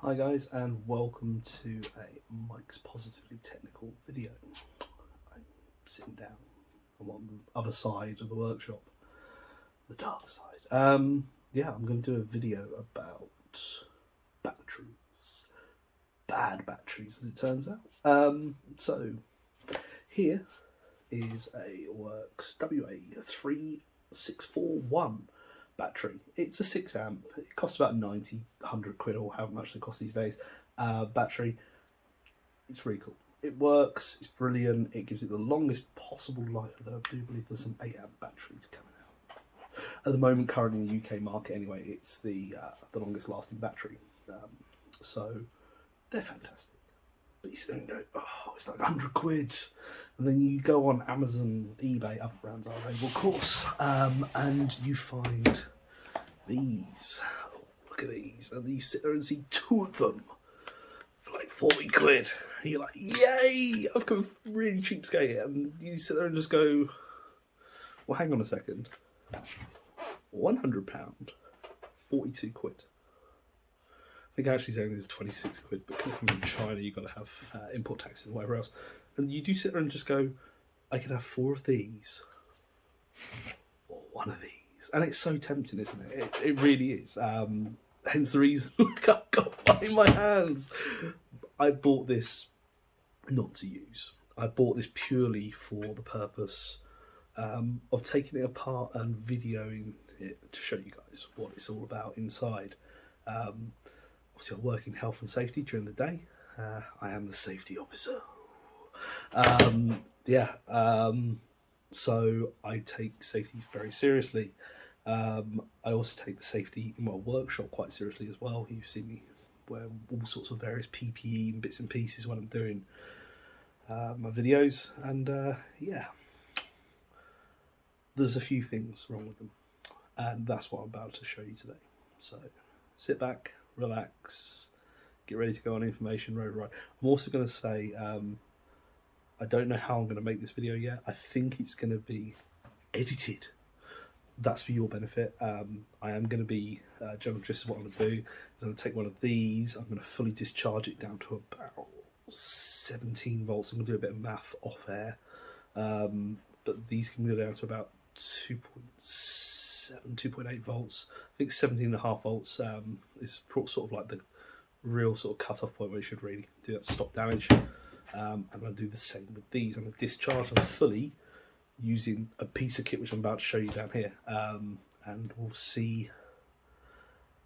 Hi guys, and welcome to a Mike's Positively Technical video. I'm sitting down. I'm on the other side of the workshop, the dark side. Yeah, I'm going to do a video about batteries. Bad batteries, as it turns out. So here is a worx WA3641 battery. It's a 6 amp. It costs about 90, 100 quid or however much they cost these days. Battery. It's really cool. It works. It's brilliant. It gives it the longest possible life. Although I do believe there's some 8 amp batteries coming out at the moment. Currently in the UK market, anyway, it's the longest lasting battery. So they're fantastic. But you sit there and go, oh, it's like 100 quid. And then you go on Amazon, eBay, other brands are available, of course, and you find these. Oh, look at these. And you sit there and see 2 of them for like 40 quid. And you're like, yay! I've come really cheapskate. And you sit there and just go, well, hang on a second. £100, 42 quid. I think actually saying it's 26 quid, but coming from China, you've got to have import taxes and whatever else. And you do sit there and just go, I could have 4 of these, or 1 of these. And it's so tempting, isn't it? It really is. Hence the reason I've got one in my hands. I bought this not to use. I bought this purely for the purpose of taking it apart and videoing it to show you guys what it's all about inside. Obviously, I work in health and safety during the day. I am the safety officer. So I take safety very seriously. I also take the safety in my workshop quite seriously as well. You see me wear all sorts of various PPE and bits and pieces when I'm doing my videos. And yeah, there's a few things wrong with them. And that's what I'm about to show you today. So sit back, relax, get ready to go on information road ride. I'm also going to say, I don't know how I'm going to make this video yet. I think it's going to be edited. That's for your benefit. I am going to be, just what I'm going to do is I'm going to take one of these, I'm going to fully discharge it down to about 17 volts. I'm going to do a bit of math off air. But these can go down to about 2.8 volts. I think 17.5 volts is sort of like the real sort of cut-off point where you should really do that stop damage. I'm going to do the same with these. I'm going to discharge them fully using a piece of kit which I'm about to show you down here, and we'll see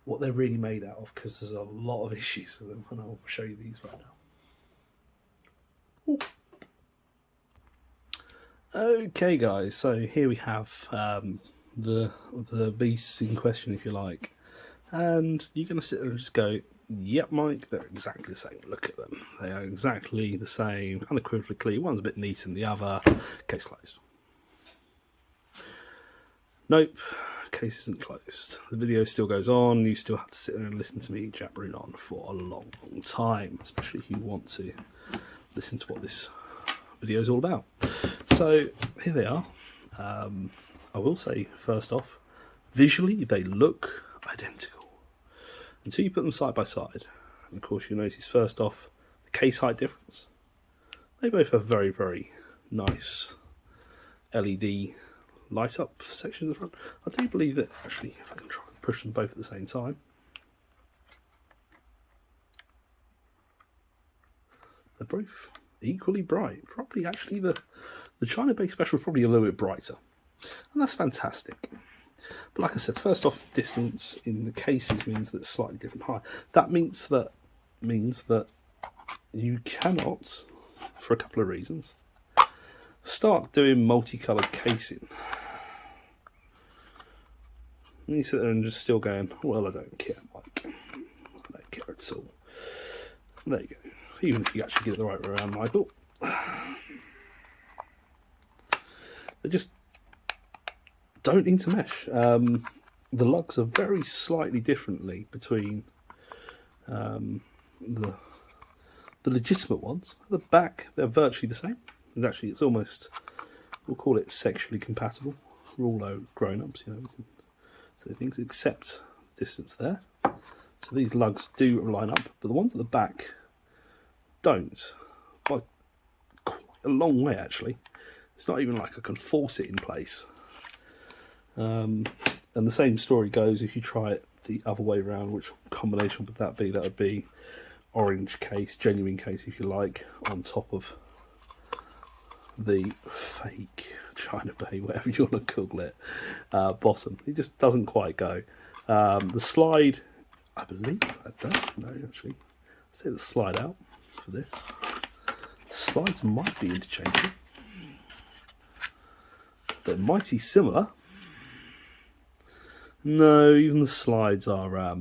what they're really made out of, because there's a lot of issues with them, and I'll show you these right now. Ooh. Okay guys, so here we have the beasts in question, if you like, and you're going to sit there and just go, yep, Mike, they're exactly the same. Look at them. They are exactly the same, unequivocally. One's a bit neater than the other. Case closed. Nope, case isn't closed. The video still goes on. You still have to sit there and listen to me jabbering on for a long, long time, especially if you want to listen to what this video is all about. So here they are. I will say, first off, visually they look identical until you put them side by side. And of course, you notice first off the case height difference. They both have very, very nice LED light up sections at the front. I do believe that actually, if I can try and push them both at the same time, they're both equally bright. Probably actually the China-based special is probably a little bit brighter, and that's fantastic. But like I said, first off, distance in the cases means that it's slightly different height. That means that you cannot, for a couple of reasons, start doing multicoloured casing. And you sit there and just still going, well, I don't care, Mike. I don't care at all. There you go. Even if you actually get it the right way around, Michael. They just don't intermesh. The lugs are very slightly differently between the legitimate ones. At the back, they're virtually the same. And actually, it's almost, we'll call it sexually compatible. We're all grown-ups, you know, we can say things, except distance there. So these lugs do line up, but the ones at the back don't, by quite a long way actually. It's not even like I can force it in place. And the same story goes if you try it the other way around. Which combination would that be? That would be orange case, genuine case if you like, on top of the fake China Bay, whatever you want to call it, bottom. It just doesn't quite go. The slide, I believe, no, actually, let's take the slide out for this. The slides might be interchangeable. They're mighty similar. No, even the slides are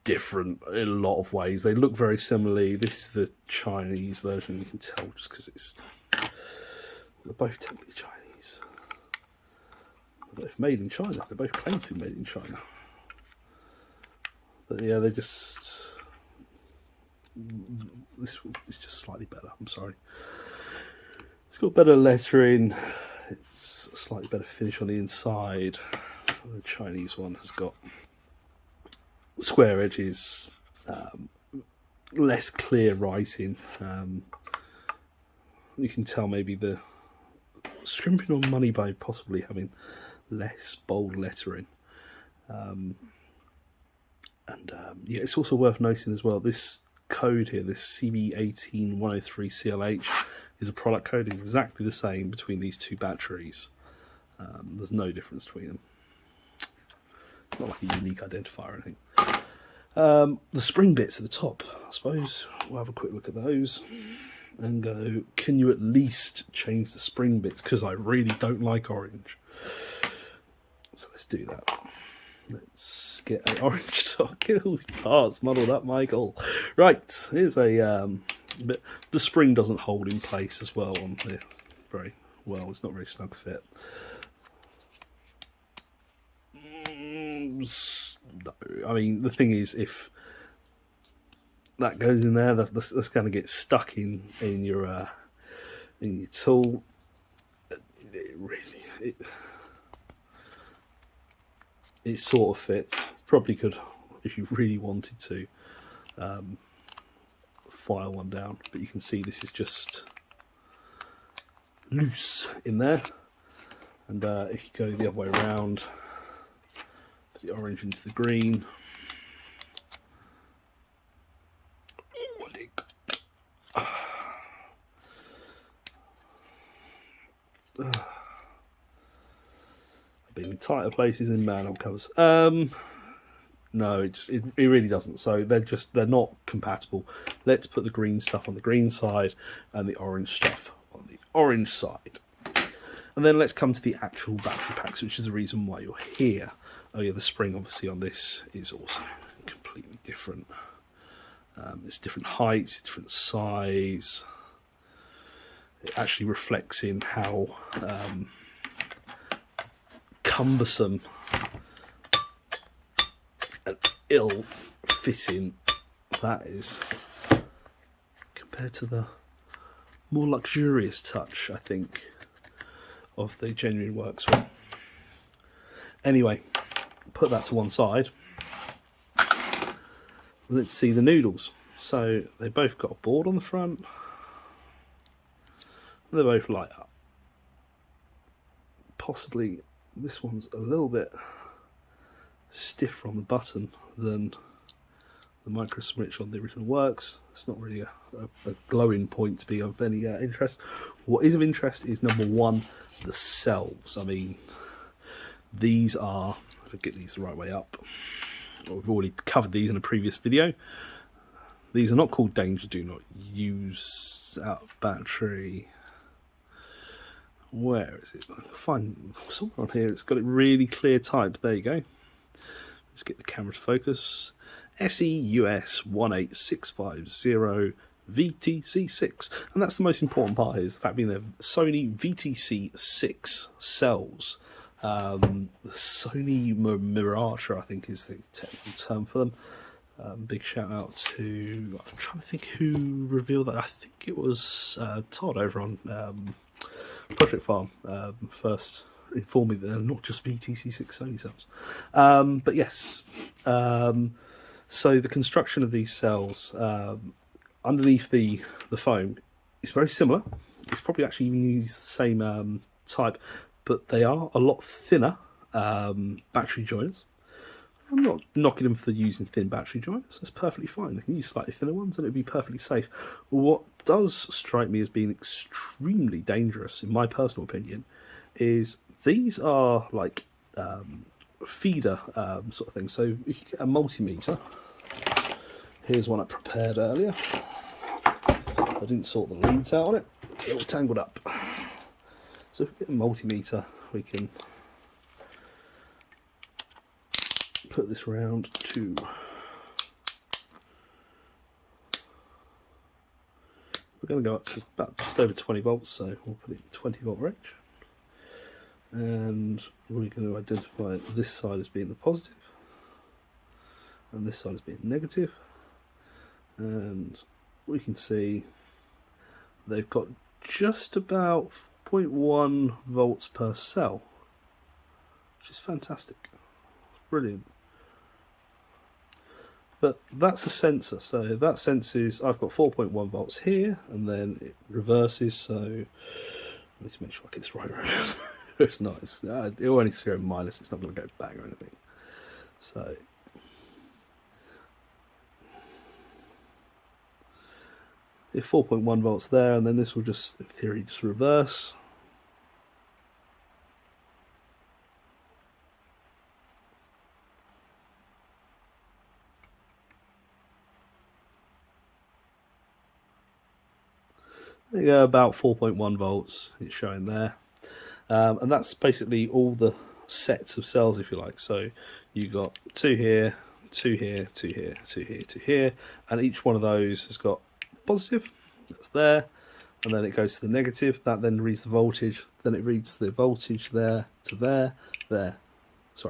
different in a lot of ways. They look very similarly. This is the Chinese version. You can tell just because they're both technically Chinese. They're both made in China. They both claim to be made in China. But yeah, they're just... This is just slightly better. I'm sorry. It's got better lettering. It's a slightly better finish on the inside. The Chinese one has got square edges, less clear writing. You can tell maybe the scrimping on money by possibly having less bold lettering. Yeah, it's also worth noting as well, this code here, this CB18103CLH, is a product code. It's exactly the same between these two batteries. There's no difference between them. It's not like a unique identifier or anything. The spring bits at the top, I suppose we'll have a quick look at those and go, can you at least change the spring bits? Because I really don't like orange. So let's do that. Let's get an orange stock. Parts muddled up, Michael. Right, here's a bit. The spring doesn't hold in place as well on here very well. It's not very snug fit. No, I mean, the thing is, if that goes in there, that's going to get stuck in your tool. It sort of fits. Probably could, if you really wanted to, file one down, but you can see this is just loose in there. And if you go the other way around, put the orange into the green. Been in tighter places in manhole covers. No, it really doesn't. So they're not compatible. Let's put the green stuff on the green side and the orange stuff on the orange side. And then let's come to the actual battery packs, which is the reason why you're here. Oh yeah, the spring obviously on this is also completely different. It's different heights, different size. It actually reflects in how cumbersome and ill-fitting that is compared to the more luxurious touch, I think, of the genuine worx one. Anyway, put that to one side. Let's see the noodles. So they both got a board on the front. They both light up. Possibly this one's a little bit stiffer on the button than the micro switch on the original worx. It's not really a glowing point to be of any interest. What is of interest is, number one, the cells. I mean, these are, if I get these the right way up, we've already covered these in a previous video. These are not called danger do not use out of battery. Where is it? I can find somewhere on here. It's got it really clear typed. There you go. Let's get the camera to focus. SEUS 18650 VTC6, and that's the most important part here, is the fact being the Sony VTC6 cells. The Sony Mirage, I think, is the technical term for them. Big shout out to, I'm trying to think who revealed that. I think it was Todd over on Project Farm. First inform me that they're not just VTC6 Sony cells. But yes, so the construction of these cells underneath the foam is very similar. It's probably actually even used the same type, but they are a lot thinner battery joiners. I'm not knocking them for using thin battery joiners. That's perfectly fine. They can use slightly thinner ones and it'd be perfectly safe. What does strike me as being extremely dangerous, in my personal opinion, is these are like feeder sort of thing. So if you get a multimeter, here's one I prepared earlier. I didn't sort the leads out on it. Get it all tangled up. So if we get a multimeter, we can put this round to we're going to go up to about just over 20 volts, so we'll put it in 20 volt range, and we're going to identify this side as being the positive and this side as being negative, and we can see they've got just about 0.1 volts per cell, which is fantastic. Brilliant. But that's a sensor, so that senses I've got 4.1 volts here, and then it reverses, so I need to make sure I get this right around. It's not, it'll only go minus, it's not going to go back or anything. So if 4.1 volts there, and then this will just, in theory, just reverse. There you go, about 4.1 volts it's showing there, and that's basically all the sets of cells, if you like. So you got two here, two here, two here, two here, two here, and each one of those has got positive, that's there, and then it goes to the negative, that then reads the voltage, then it reads the voltage there to there, there to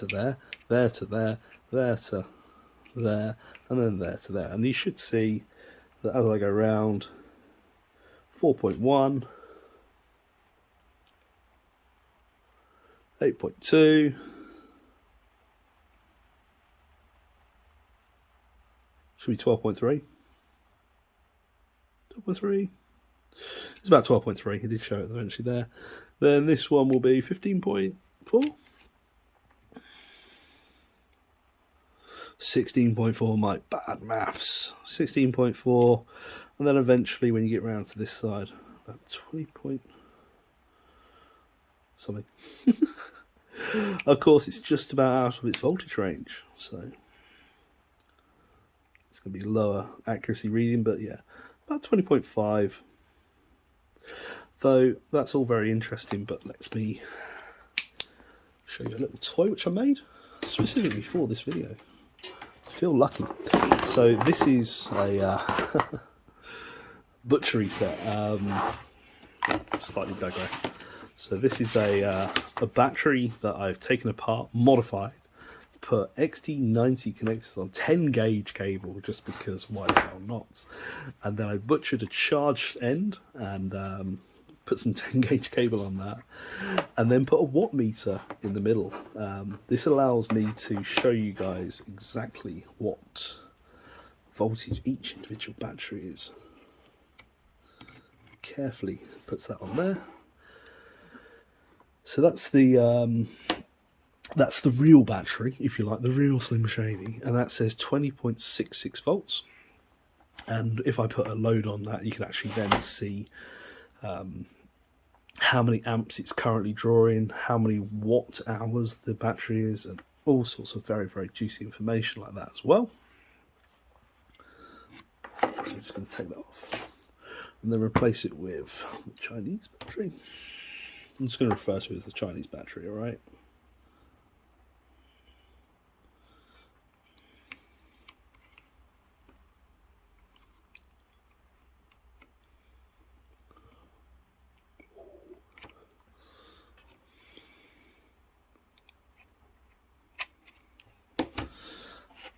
there, there to there, there to there, and then there to there. And you should see that as I go round, 4.1, 8.2, should be 12.3. 12.3. It's about 12.3. He did show it eventually there. Then this one will be 15.4. 16.4, my bad maths. 16.4, and then eventually when you get round to this side, about 20 point something. Of course, it's just about out of its voltage range, so it's going to be lower accuracy reading, but yeah, about 20.5. Though that's all very interesting, but let me show you a little toy which I made specifically for this video. I feel lucky. So this is a butchery set. Slightly digress. So this is a battery that I've taken apart, modified, put XT90 connectors on 10 gauge cable, just because why the hell not? And then I butchered a charged end and put some 10 gauge cable on that, and then put a watt meter in the middle. This allows me to show you guys exactly what voltage each individual battery is. Carefully puts that on there. So that's the real battery, if you like, the real Slim Shady, and that says 20.66 volts. And if I put a load on that, you can actually then see how many amps it's currently drawing, how many watt hours the battery is, and all sorts of very, very juicy information like that as well. So I'm just going to take that off and then replace it with the Chinese battery. I'm just going to refer to it as the Chinese battery, alright?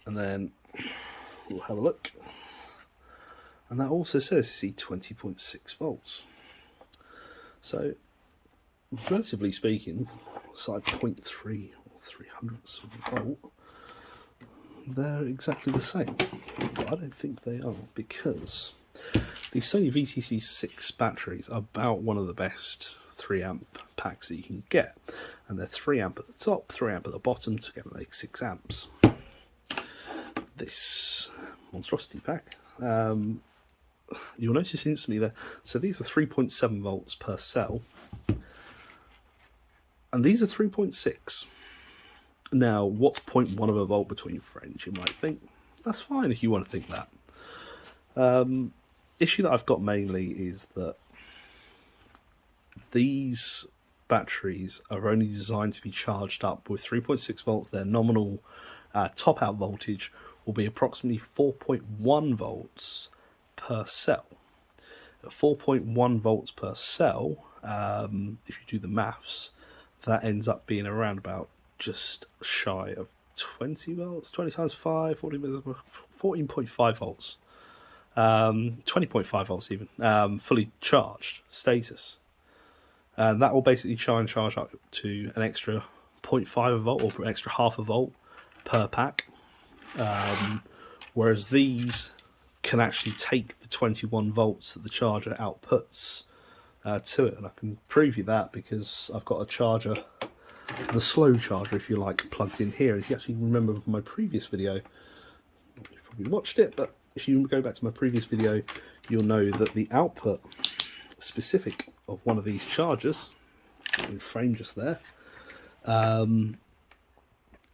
And then we'll have a look. And that also says, see, 20.6 volts. So relatively speaking, side 0.3 or 300ths of a volt, they're exactly the same. But I don't think they are, because the Sony VTC6 batteries are about one of the best 3 amp packs that you can get, and they're 3 amp at the top, 3 amp at the bottom, together they make 6 amps. This monstrosity pack, you'll notice instantly there, so these are 3.7 volts per cell, and these are 3.6. Now, what's 0.1 of a volt between friends, you might think? That's fine if you want to think that. Issue that I've got mainly is that these batteries are only designed to be charged up with 3.6 volts. Their nominal top out voltage will be approximately 4.1 volts per cell. At 4.1 volts per cell, if you do the maths, that ends up being around about just shy of 20 volts, 20 times 5, 14.5 volts, 20.5 volts even, fully charged status. And that will basically try and charge up to an extra 0.5 volt or an extra half a volt per pack. Whereas these can actually take the 21 volts that the charger outputs to it. And I can prove you that because I've got a charger, the slow charger if you like, plugged in here. If you actually remember from my previous video, you've probably watched it, but if you go back to my previous video, you'll know that the output specific of one of these chargers, in frame just there,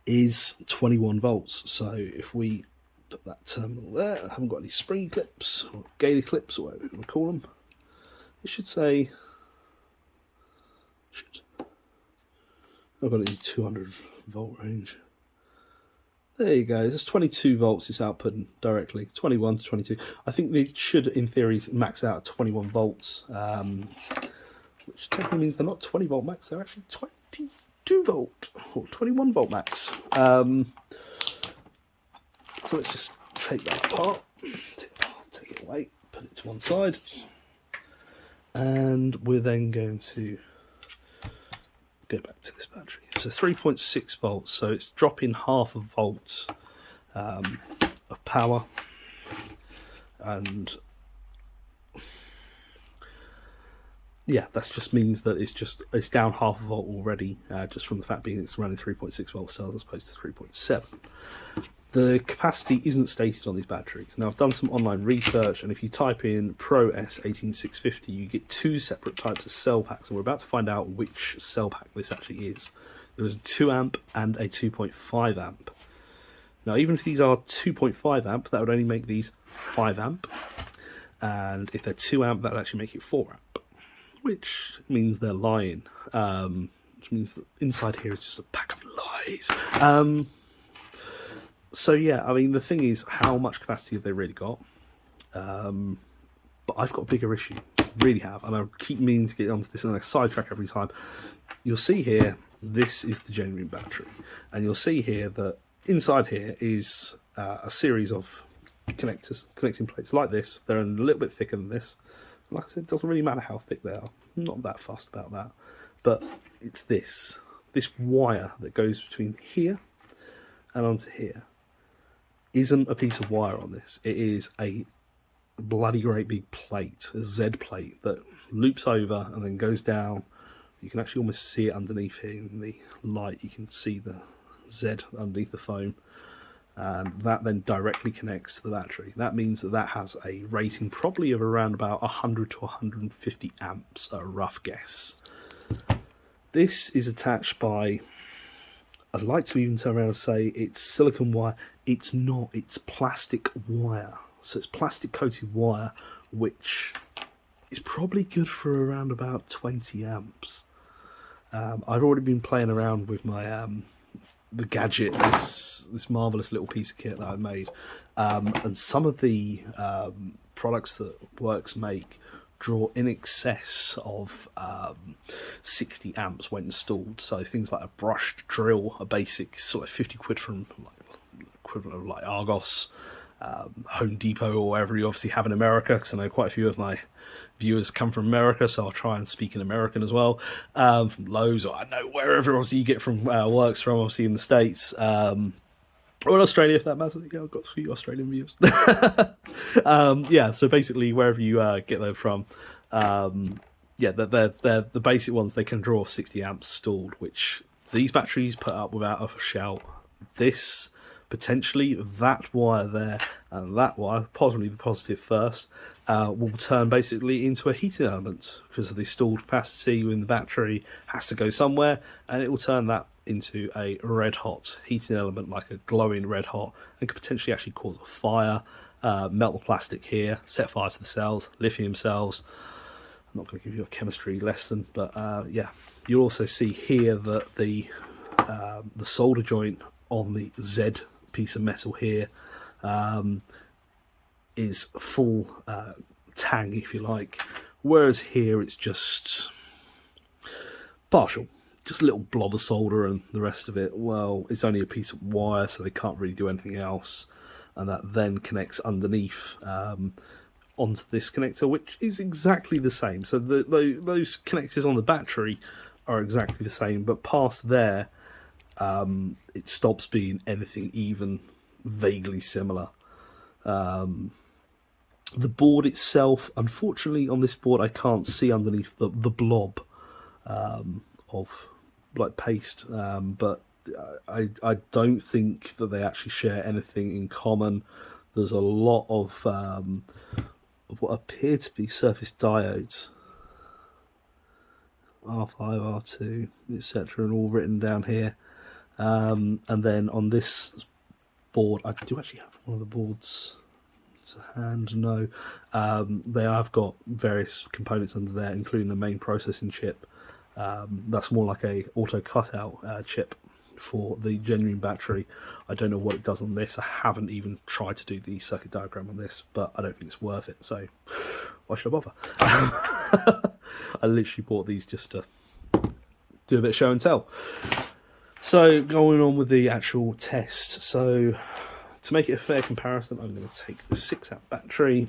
is 21 volts. So if we put that terminal there, I haven't got any spring clips or gator clips or whatever you want to call them, it should say, I've got it in 200 volt range. There you go, there's 22 volts it's outputting directly, 21 to 22. I think they should, in theory, max out at 21 volts, which technically means they're not 20 volt max, they're actually 22 volt, or 21 volt max. So let's just take that apart, take it away, put it to one side, and we're then going to go back to this battery. So 3.6 volts, so it's dropping half a volt of power, and yeah, that just means that it's down half a volt already, just from the fact being it's running 3.6 volt cells as opposed to 3.7. The capacity isn't stated on these batteries. Now, I've done some online research, and if you type in Pro S18650, you get 2 separate types of cell packs, and we're about to find out which cell pack this actually is. There is a 2 amp and a 2.5 amp. Now, even if these are 2.5 amp, that would only make these 5 amp, and if they're 2 amp, that would actually make it 4 amp, which means they're lying, which means that inside here is just a pack of lies. So yeah, I mean, the thing is, how much capacity have they really got? But I've got a bigger issue, really have, and I keep meaning to get onto this, and I sidetrack every time. You'll see here, this is the genuine battery, and you'll see here that inside here is a series of connectors, connecting plates like this. They're a little bit thicker than this. Like I said, it doesn't really matter how thick they are. I'm not that fussed about that. But it's this wire that goes between here and onto here. Isn't a piece of wire on this. It is a bloody great big plate, a Z plate that loops over and then goes down. You can actually almost see it underneath here in the light. You can see the Z underneath the foam. That then directly connects to the battery. That means that that has a rating probably of around about 100 to 150 amps, a rough guess. This is attached by, I'd like to even turn around and say it's silicon wire. It's not, it's plastic wire. So it's plastic coated wire, which is probably good for around about 20 amps. I've already been playing around with my the gadget, this marvellous little piece of kit that I made, and some of the products that worx make draw in excess of 60 amps when installed. So things like a brushed drill, a basic sort of 50 quid from like equivalent of like Argos, Home Depot or wherever you obviously have in America, because I know quite a few of my viewers come from America, so I'll try and speak in American as well. From Lowe's, or I know wherever obviously you get from works from, obviously in the States. Or in Australia, if that matters. Yeah, I've got a few Australian viewers. Yeah, so basically, wherever you get them from, yeah, they're the basic ones. They can draw 60 amps stalled, which these batteries put up without a shout. This, potentially, that wire there and that wire, possibly the positive first, will turn basically into a heating element, because of the stalled capacity within the battery has to go somewhere, and it will turn that into a red hot heating element, like a glowing red hot, and could potentially actually cause a fire, melt the plastic here, set fire to the cells, lithium cells. I'm not going to give you a chemistry lesson, but yeah, you'll also see here that the solder joint on the Z piece of metal here is full tang, if you like, whereas here it's just partial, just a little blob of solder, and the rest of it, well, it's only a piece of wire, so they can't really do anything else, and that then connects underneath onto this connector, which is exactly the same. So those connectors on the battery are exactly the same, but past there, it stops being anything even vaguely similar. The board itself, unfortunately, on this board, I can't see underneath the blob of like paste, but I don't think that they actually share anything in common. There's a lot of what appear to be surface diodes, R5, R2, etc., and all written down here. And then on this board, I do actually have one of the boards to hand. No, they have got various components under there, including the main processing chip. That's more like a auto cutout chip for the genuine battery. I don't know what it does on this. I haven't even tried to do the circuit diagram on this, but I don't think it's worth it, so why should I bother? I literally bought these just to do a bit of show and tell. So going on with the actual test, so to make it a fair comparison, I'm going to take the 6 amp battery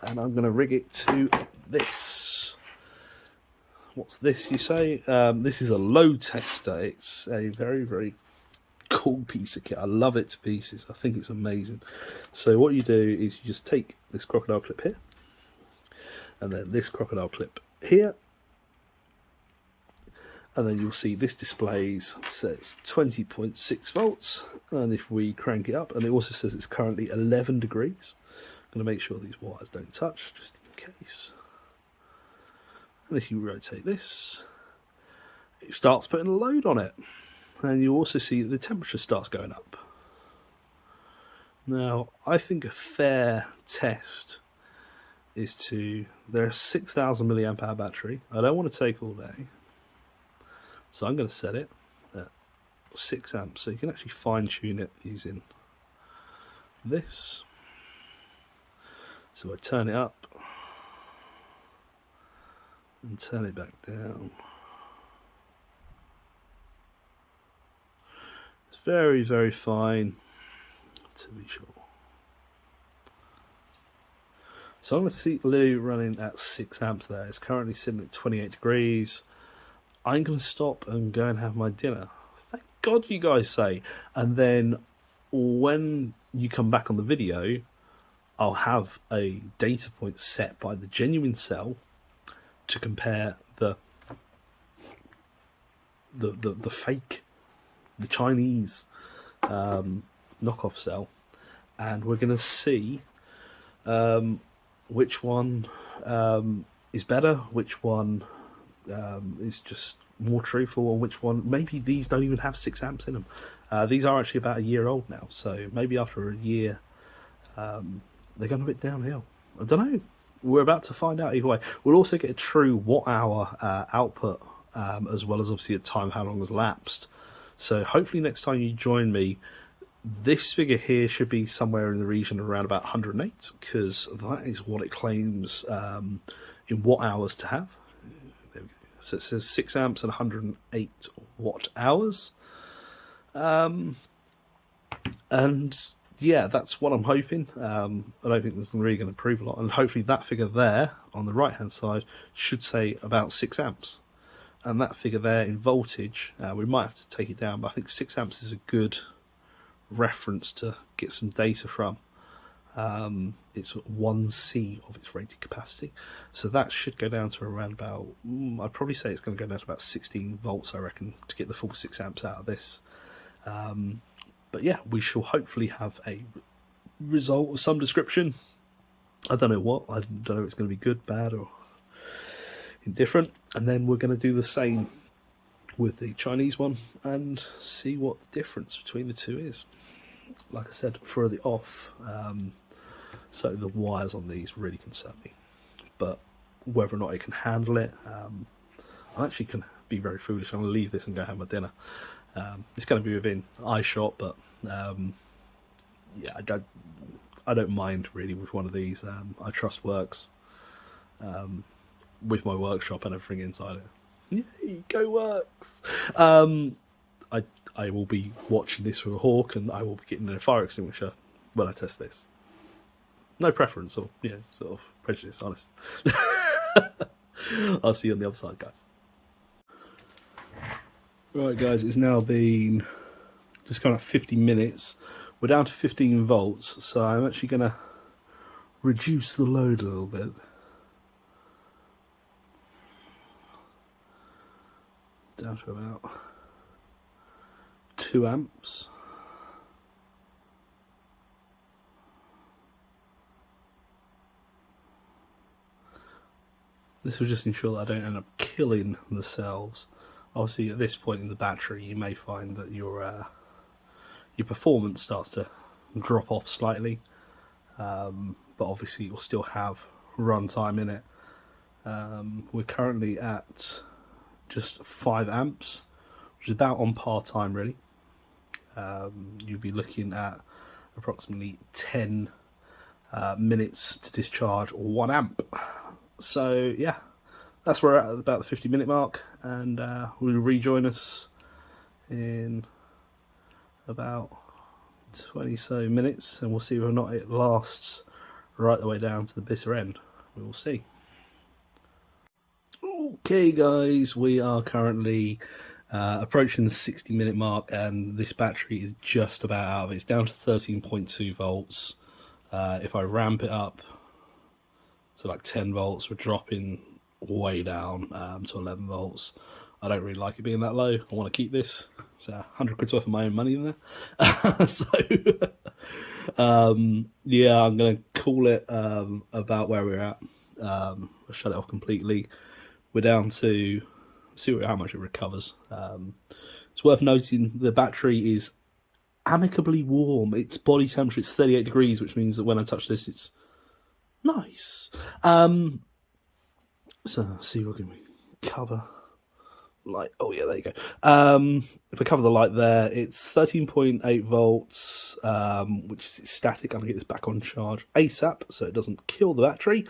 and I'm going to rig it to this. What's this, you say? This is a load tester. It's a very, very cool piece of kit. I love it to pieces. I think it's amazing. So what you do is you just take this crocodile clip here, and then this crocodile clip here, and then you'll see this displays says 20.6 volts, and if we crank it up, and it also says it's currently 11 degrees. I'm going to make sure these wires don't touch, just in case. And if you rotate this, it starts putting a load on it, and you also see that the temperature starts going up. Now, I think a fair test is they're a 6,000 milliamp hour battery. I don't want to take all day, so I'm going to set it at 6 amps, so you can actually fine tune it using this. So I turn it up and turn it back down. It's very, very fine, to be sure. So I'm going to see Lou running at 6 amps there. It's currently sitting at 28 degrees. I'm going to stop and go and have my dinner. Thank God, you guys say. And then when you come back on the video, I'll have a data point set by the genuine cell to compare the fake, the Chinese knockoff cell, and we're going to see which one is better, which one is just more truthful, and which one, maybe these don't even have 6 amps in them. These are actually about a year old now, so maybe after a year they're going a bit downhill. I don't know. We're about to find out either way. We'll also get a true watt-hour output, as well as obviously a time how long has lapsed. So hopefully next time you join me, this figure here should be somewhere in the region of around about 108, because that is what it claims in watt hours to have. There we go. So it says 6 amps and 108 watt hours. And yeah, that's what I'm hoping. I don't think there's really going to improve a lot, and hopefully that figure there on the right hand side should say about 6 amps. And that figure there in voltage, we might have to take it down, but I think 6 amps is a good reference to get some data from. It's 1C of its rated capacity, so that should go down to around about, I'd probably say it's going to go down to about 16 volts, I reckon, to get the full 6 amps out of this. But yeah, we shall hopefully have a result of some description. I don't know what, I don't know if it's going to be good, bad, or indifferent. And then we're going to do the same with the Chinese one and see what the difference between the two is. Like I said, further off, so the wires on these really concern me. But whether or not it can handle it, I actually can be very foolish. I'm going to leave this and go have my dinner. It's going to be within eyeshot, but yeah, I don't mind really with one of these. I trust worx with my workshop and everything inside it. Yay, go worx! I will be watching this with a hawk, and I will be getting a fire extinguisher when I test this. No preference or sort of prejudice, honest. I'll see you on the other side, guys. Right, guys, it's now been just kind of 50 minutes. We're down to 15 volts, so I'm actually going to reduce the load a little bit. Down to about 2 amps. This will just ensure that I don't end up killing the cells. Obviously, at this point in the battery, you may find that your performance starts to drop off slightly, but obviously you'll still have runtime in it. We're currently at just 5 amps, which is about on par time, really. You'll be looking at approximately 10 minutes to discharge, or 1 amp. So yeah, that's where we're at about the 50-minute mark, and we'll rejoin us in about 20 so minutes, and we'll see whether or not it lasts right the way down to the bitter end. We will see. Okay, guys, we are currently approaching the 60-minute mark, and this battery is just about out of it. It's down to 13.2 volts. If I ramp it up to like 10 volts, we're dropping way down to 11 volts. I don't really like it being that low. I want to keep this. It's 100 quid's worth of my own money in there. So yeah, I'm going to call it about where we're at. I'll shut it off completely. We're down to see how much it recovers. It's worth noting the battery is amicably warm. Its body temperature is 38 degrees, which means that when I touch this, it's nice. So see what can we cover. Light. Oh yeah, there you go. If I cover the light there, it's 13.8 volts, which is static. I'm gonna get this back on charge ASAP so it doesn't kill the battery.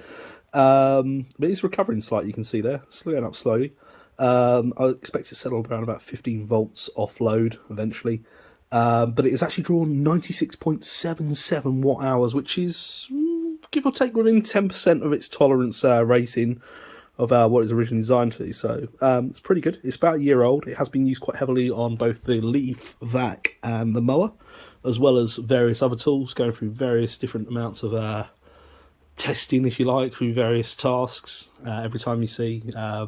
But it's recovering slightly. You can see there, slowing up slowly. I expect to settle around about 15 volts offload eventually. But it has actually drawn 96.77 watt hours, which is give or take within 10% of its tolerance rating of what it's originally designed to. So it's pretty good. It's about a year old. It has been used quite heavily on both the leaf, vac, and the mower, as well as various other tools, going through various different amounts of testing, if you like, through various tasks. Every time you see a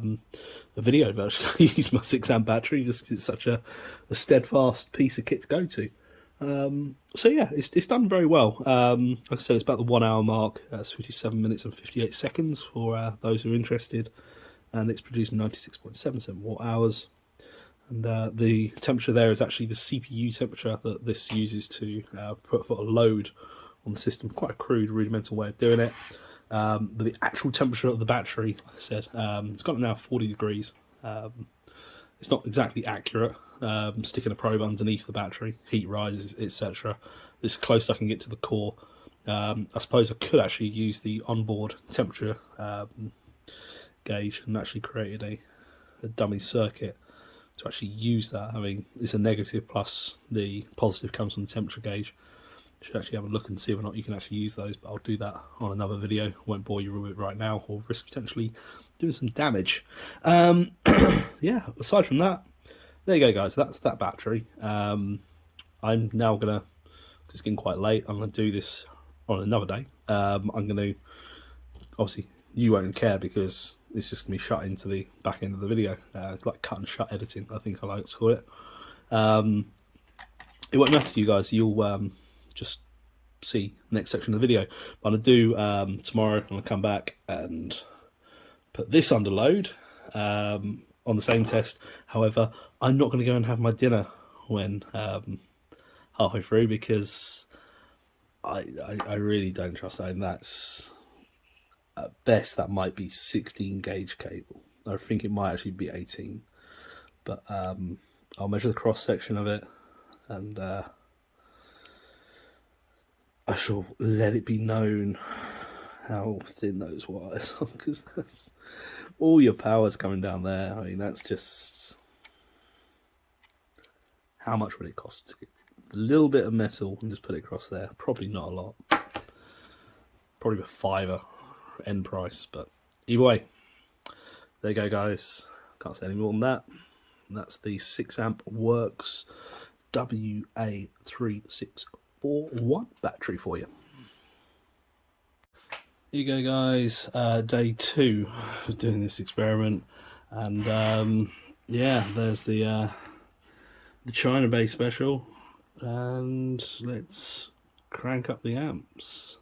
video version, I use my 6 amp battery just because it's such a steadfast piece of kit to go to. So yeah, it's done very well. Like I said, it's about the 1 hour mark. That's 57 minutes and 58 seconds for those who are interested, and it's produced 96.77 watt hours. And the temperature there is actually the CPU temperature that this uses to put a load on the system. Quite a crude, rudimental way of doing it. But the actual temperature of the battery, like I said, it's got now 40 degrees. It's not exactly accurate. Sticking a probe underneath the battery, heat rises, etc. This close I can get to the core. I suppose I could actually use the onboard temperature gauge and actually created a dummy circuit to actually use that. I mean, it's a negative plus the positive comes from the temperature gauge. should actually have a look and see whether or not you can actually use those, but I'll do that on another video. Won't bore you with it right now, or risk potentially doing some damage. Yeah, aside from that, there you go, guys. That's that battery. I'm now gonna, because it's getting quite late, I'm gonna do this on another day. I'm gonna, obviously you won't care because it's just gonna be shut into the back end of the video. It's like cut and shut editing, I think I like to call it. It won't matter to you guys. You'll just see the next section of the video. But I'm gonna do tomorrow. I'm gonna come back and put this under load on the same test. However, I'm not going to go and have my dinner when halfway through, because I really don't trust that. And that's, at best, that might be 16 gauge cable. I think it might actually be 18. But I'll measure the cross section of it, and I shall let it be known how thin those wires are, because that's all your power's coming down there. I mean, that's just, how much would it cost to get a little bit of metal and just put it across there? Probably not a lot. Probably a $5 end price, but either way, there you go, guys. Can't say any more than that. And that's the 6 amp worx WA3641 battery for you. Here you go, guys. Day 2 of doing this experiment, and yeah, there's the China Bay special, and let's crank up the amps.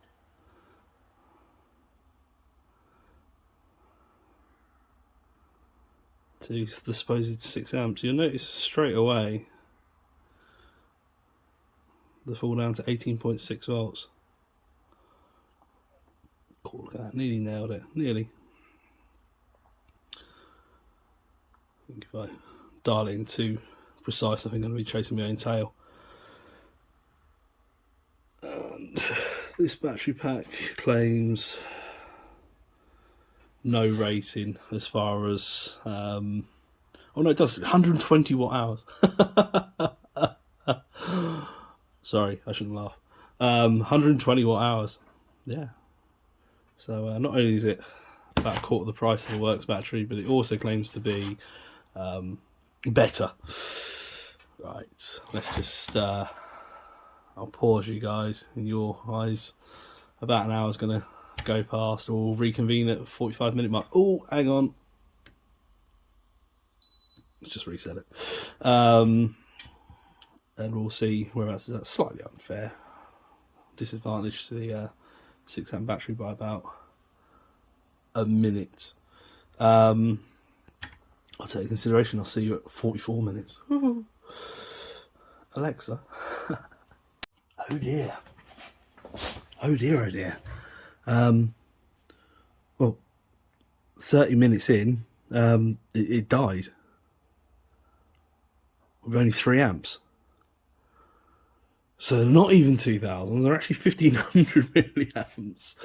To the supposed 6 amps. You'll notice straight away they fall down to 18.6 volts. Cool, look at that, nearly nailed it, nearly. I think if I dial it in too precise, I think I'm going to be chasing my own tail. And this battery pack claims no rating as far as, oh no, it does, 120 watt hours. Sorry, I shouldn't laugh. 120 watt hours, yeah. So not only is it about a quarter of the price of the worx battery, but it also claims to be better. Right, let's just, I'll pause you guys in your eyes. About an hour's going to go past. We'll reconvene at 45-minute mark. Oh, hang on. Let's just reset it. And we'll see whereabouts is that. Slightly unfair. Disadvantage to the 6 amp battery by about a minute. I'll take into consideration. I'll see you at 44 minutes. Alexa. Oh dear. Oh dear, oh dear. Well, 30 minutes in, it died. With only 3 amps. So they're not even 2000s, they're actually 1500 milliamps,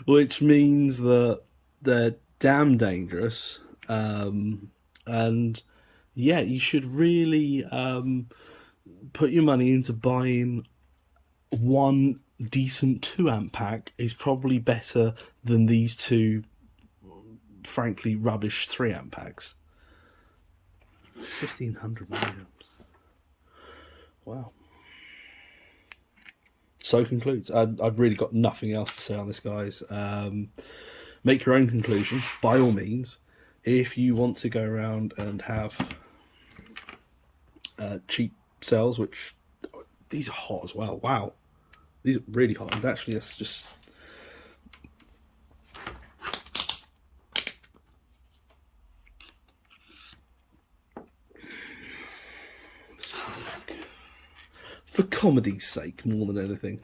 which means that they're damn dangerous. And yeah, you should really put your money into buying one decent 2 amp pack. Is probably better than these two, frankly, rubbish 3 amp packs. 1500 milliamps. Wow. So concludes. I've really got nothing else to say on this, guys. Make your own conclusions, by all means. If you want to go around and have cheap cells, which these are hot as well. Wow, these are really hot. And actually, let's just have a look. For comedy's sake, more than anything.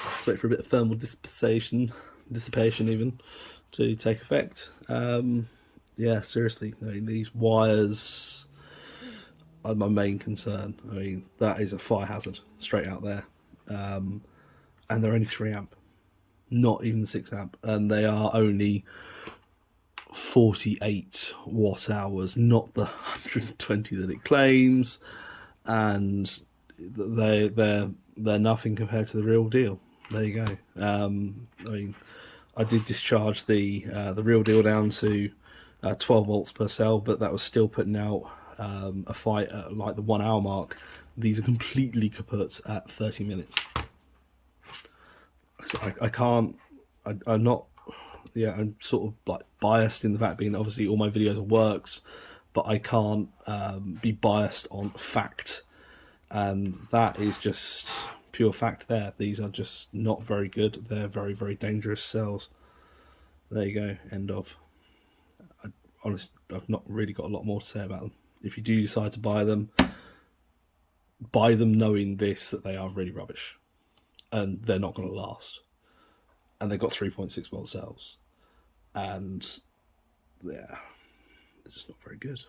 Let's wait for a bit of thermal dissipation even, to take effect. Yeah, seriously, I mean, these wires are my main concern. I mean, that is a fire hazard straight out there. And they're only 3 amp, not even 6 amp, and they are only 48 watt hours, not the 120 that it claims. And they're nothing compared to the real deal. There you go. I mean, I did discharge the real deal down to 12 volts per cell, but that was still putting out a fight at like the 1 hour mark. These are completely kaput at 30 minutes. So I can't. I'm not. Yeah, I'm sort of like biased in the fact being obviously all my videos are works, but I can't be biased on fact, and that is just pure fact. There, these are just not very good. They're very, very dangerous cells. There you go. End of. I've not really got a lot more to say about them. If you do decide to buy them knowing this, that they are really rubbish, and they're not going to last. And they've got 3.6 volt cells, and yeah, they're just not very good.